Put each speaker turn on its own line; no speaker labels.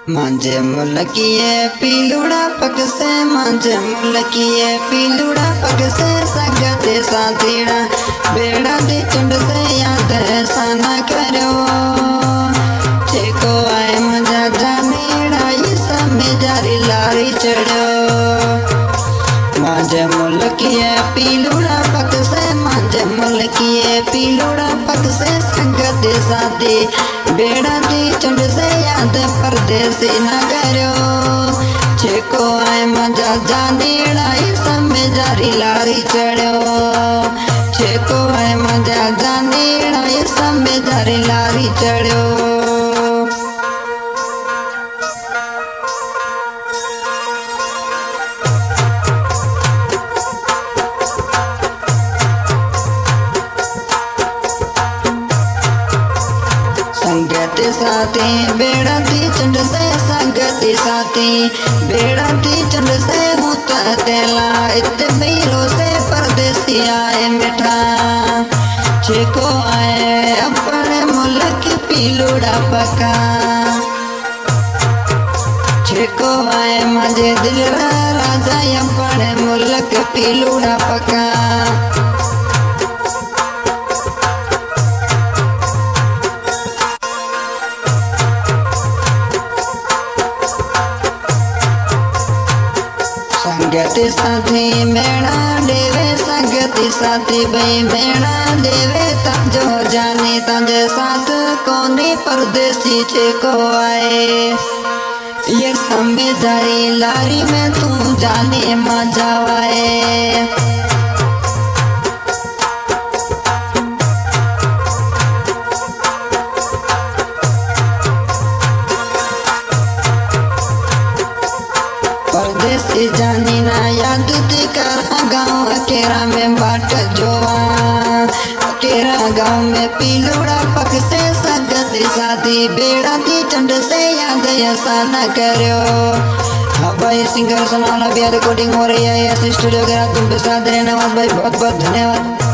मांझे मुलकिए पीलूड़ा पग से मांझे मुलकिए पीलूड़ा पग से सगते साथीड़ा बेड़ा दी चुंड से याद ऐसा न करो छेको आए मजा जानेड़ा ये समय जारी लारी चढ़ो मांझे मुलकिए पीलूड़ा पग से मांझे मुलकिए पीलूड़ा पग से संगते साथी बेड़ा दी चुंड से याद परदेसी न करो छेको आए मजा जानेड़ा समय जारी लारी चढ़ो छेको आए मजा जानेड़ा समय जारी लारी चढ़ो। संगति साथी बेड़ा दी चंड से संगति साथी बेड़ा दी चंड से होता तेला इत बेलो से परदेसी आए मिठा छेको आए अपने मुल्क पीलूड़ा पका छेको आए मजे दिल राजा अपने मुल्क पीलूड़ा पका संगति साथी मेरा देवे संगति साथी भाई मेरा देवे तब जो जाने तंजे साथ कोने परदेसी छेको आए ये समय जारी लारी में तू जाने मजा आए परदेसी जानी ना याद कर गाँव अकेरा में बाट जोवा अकेरा गाँव में पीलूड़ा पग से संगति साथी बेड़ा दी चंड से याद ऐसा न करो। हाँ भाई सिंगर सुनाना भी रिकॉर्डिंग हो रही है स्टूडियो के तुम पे साथ रहने वाले भाई बहुत बहुत धन्यवाद।